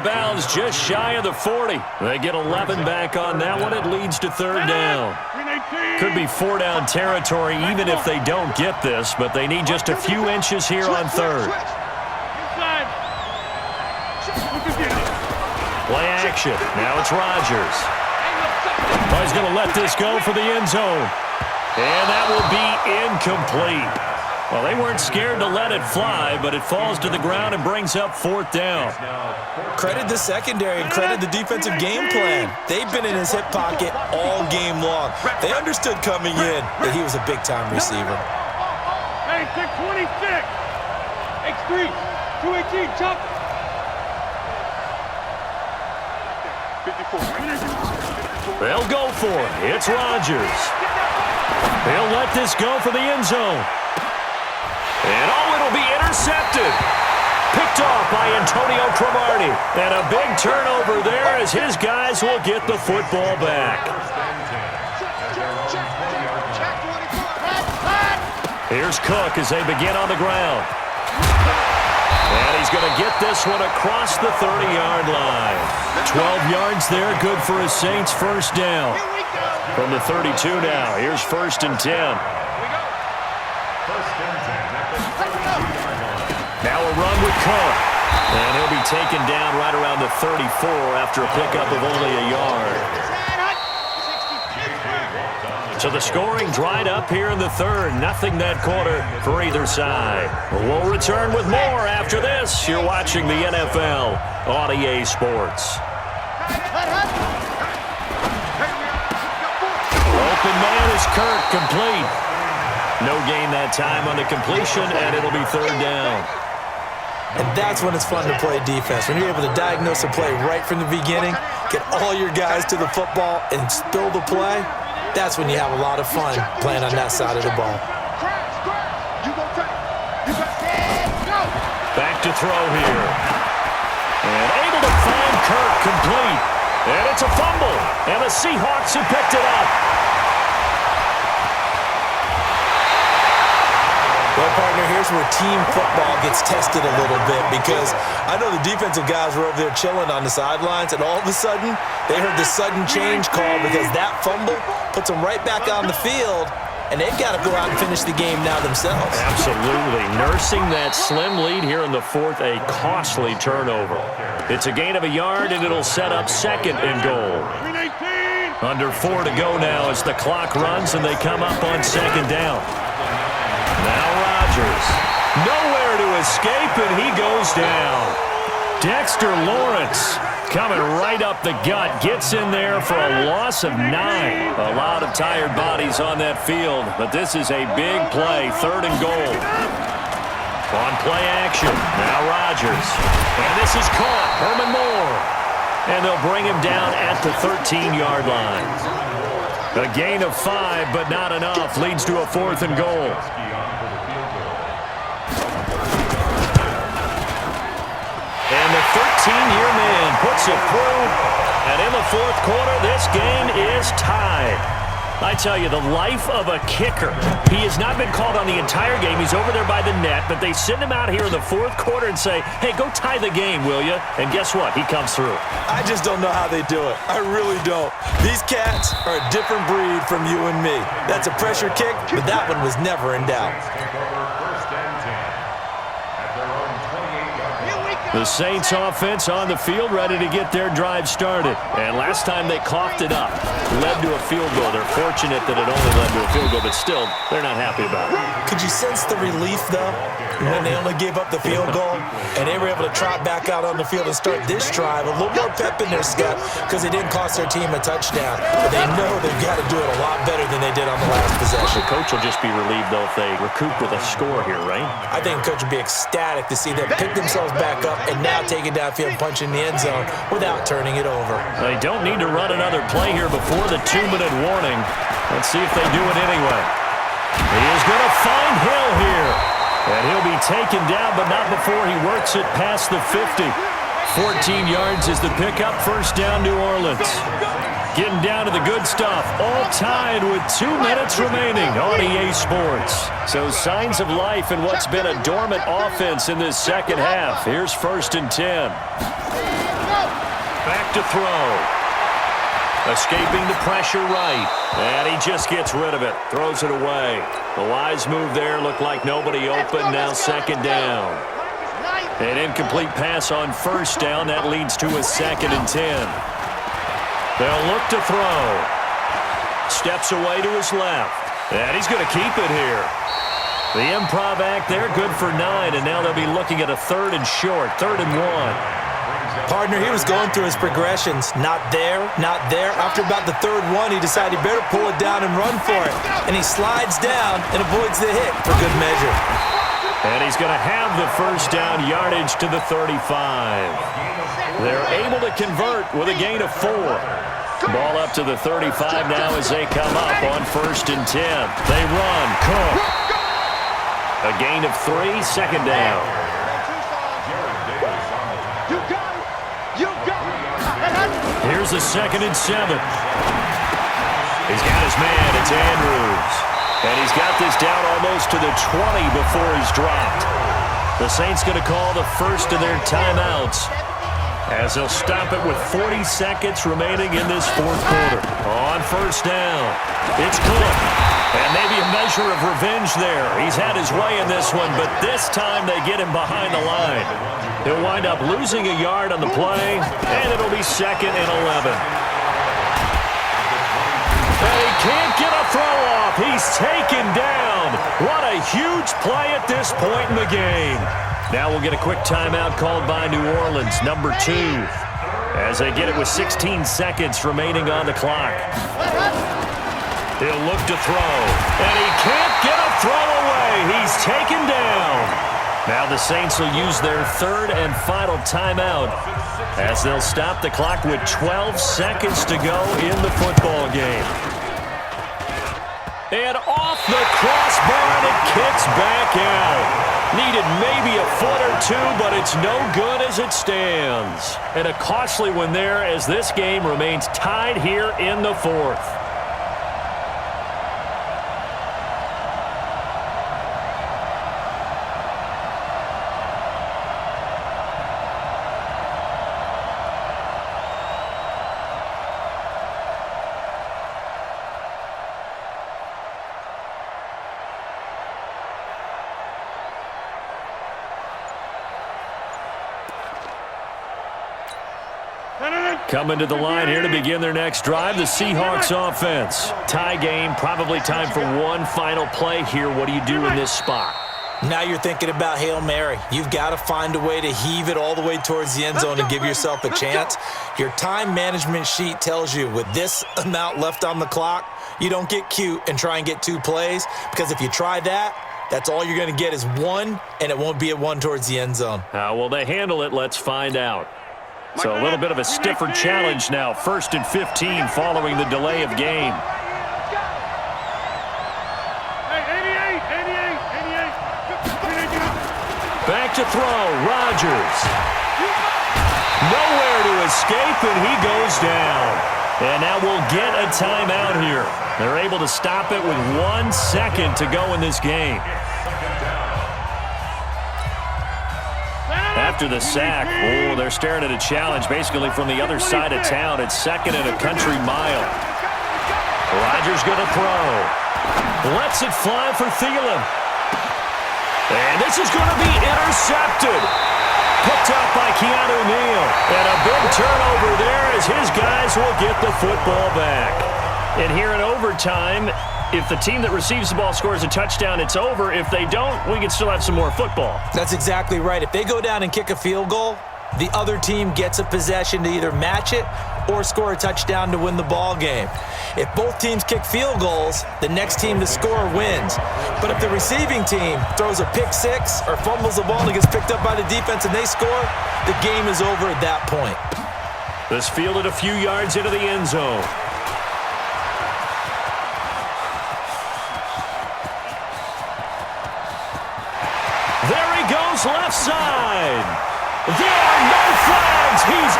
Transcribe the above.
Bounds just shy of the 40. They get 11 back on that one. It leads to third down. Could be four-down territory even if they don't get this, but they need just a few inches here on third. Play action. Now it's Rodgers. Oh, he's going to let this go for the end zone. And that will be incomplete. Well, they weren't scared to let it fly, but it falls to the ground and brings up fourth down. Credit the secondary and credit the defensive game plan. They've been in his hip pocket all game long. They understood coming in that he was a big-time receiver. Hey, 626. X3. 218. Chop. 54. They'll go for it. It's Rodgers. They'll let this go for the end zone. And it'll be intercepted. Picked off by Antonio Cromartie. And a big turnover there as his guys will get the football back. Here's Cook as they begin on the ground. And he's going to get this one across the 30-yard line. 12 yards there, good for a Saints first down. From the 32 now, here's 1st and 10. Now a run with Cook. And he'll be taken down right around the 34 after a pickup of only a yard. So the scoring dried up here in the third. Nothing that quarter for either side. We'll return with more after this. You're watching the NFL on EA Sports. Open man is Kirk, complete. No gain that time on the completion, and it'll be third down. And that's when it's fun to play defense. When you're able to diagnose a play right from the beginning, get all your guys to the football, and spill the play, that's when you have a lot of fun playing on that side of the ball. Back to throw here. And able to find Kirk, complete. And it's a fumble. And the Seahawks have picked it up. Well, partner, here's where team football gets tested a little bit because I know the defensive guys were over there chilling on the sidelines, and all of a sudden, they heard the sudden change call because that fumble puts them right back on the field, and they've got to go out and finish the game now themselves. Absolutely. Nursing that slim lead here in the fourth, a costly turnover. It's a gain of a yard, and it'll set up 2nd and goal. Under 4 to go now as the clock runs, and they come up on 2nd down. Now Rodgers, nowhere to escape, and he goes down. Dexter Lawrence coming right up the gut, gets in there for a loss of 9. A lot of tired bodies on that field, but this is a big play, 3rd and goal. On play action, now Rodgers. And this is caught, Herman Moore. And they'll bring him down at the 13-yard line. A gain of 5, but not enough, leads to a 4th and goal. And the 13-year man puts it through. And in the fourth quarter, this game is tied. I tell you, the life of a kicker. He has not been called on the entire game. He's over there by the net, but they send him out here in the fourth quarter and say, hey, go tie the game, will you? And guess what? He comes through. I just don't know how they do it. I really don't. These cats are a different breed from you and me. That's a pressure kick, but that one was never in doubt. The Saints offense on the field, ready to get their drive started. And last time they coughed it up, led to a field goal. They're fortunate that it only led to a field goal, but still, they're not happy about it. Could you sense the relief, though, when they only gave up the field goal and they were able to trot back out on the field and start this drive? A little more pep in their step because it didn't cost their team a touchdown. But they know they've got to do it a lot better than they did on the last possession. The coach will just be relieved, though, if they recoup with a score here, right? I think the coach would be ecstatic to see them pick themselves back up and now take it downfield and punch in the end zone without turning it over. They don't need to run another play here before the 2-minute warning. Let's see if they do it anyway. He is going to find Hill here. And he'll be taken down, but not before he works it past the 50. 14 yards is the pickup. First down, New Orleans. Getting down to the good stuff. All tied with 2 minutes remaining on EA Sports. So signs of life in what's been a dormant offense in this second half. Here's 1st and 10. Back to throw. Escaping the pressure right. And he just gets rid of it. Throws it away. The wise move there. Looked like nobody open. Now second down. An incomplete pass on first down. That leads to a 2nd and 10. They'll look to throw. Steps away to his left. And he's going to keep it here. The improv act there, good for 9. And now they'll be looking at a 3rd and short. 3rd and 1. Partner, he was going through his progressions. Not there, not there. After about the 3rd one, he decided he better pull it down and run for it. And he slides down and avoids the hit for good measure. And he's going to have the first down yardage to the 35. They're able to convert with a gain of 4. Ball up to the 35 now as they come up on 1st and 10. They run. Cook. A gain of 3, 2nd down. Here's the 2nd and 7. He's got his man. It's Andrews. And he's got this down almost to the 20 before he's dropped. The Saints going to call the first of their timeouts as they'll stop it with 40 seconds remaining in this 4th quarter. On 1st down, it's Cook. And maybe a measure of revenge there. He's had his way in this one, but this time they get him behind the line. He'll wind up losing a yard on the play, and it'll be 2nd and 11. And he can't get a throw off. He's taken down. What a huge play at this point in the game. Now we'll get a quick timeout called by New Orleans, number 2, as they get it with 16 seconds remaining on the clock. He'll look to throw, and he can't get a throw away. He's taken down. Now the Saints will use their 3rd and final timeout as they'll stop the clock with 12 seconds to go in the football game. And off the crossbar, and it kicks back out. Needed maybe a foot or 2, but it's no good as it stands. And a costly one there as this game remains tied here in the 4th. Coming to the line here to begin their next drive, the Seahawks offense. Tie game, probably time for one final play here. What do you do in this spot? Now you're thinking about Hail Mary. You've got to find a way to heave it all the way towards the end zone and give yourself a chance. Your time management sheet tells you with this amount left on the clock, you don't get cute and try and get 2 plays, because if you try that, that's all you're going to get is 1, and it won't be a 1 towards the end zone. How will they handle it? Let's find out. So a little bit of a stiffer challenge now. 1st and 15 following the delay of game. Back to throw. Rodgers. Nowhere to escape, and he goes down. And now we'll get a timeout here. They're able to stop it with 1 second to go in this game. After the sack, they're staring at a challenge basically from the other side of town. It's 2nd and a country mile. Rodgers going to throw. Lets it fly for Thielen. And this is going to be intercepted. Picked up by Keanu Neal. And a big turnover there as his guys will get the football back. And here in overtime, if the team that receives the ball scores a touchdown, it's over. If they don't, we can still have some more football. That's exactly right. If they go down and kick a field goal, the other team gets a possession to either match it or score a touchdown to win the ball game. If both teams kick field goals, the next team to score wins. But if the receiving team throws a pick 6 or fumbles the ball and it gets picked up by the defense and they score, the game is over at that point. This fielded a few yards into the end zone. There he goes left side. There are no flags. He's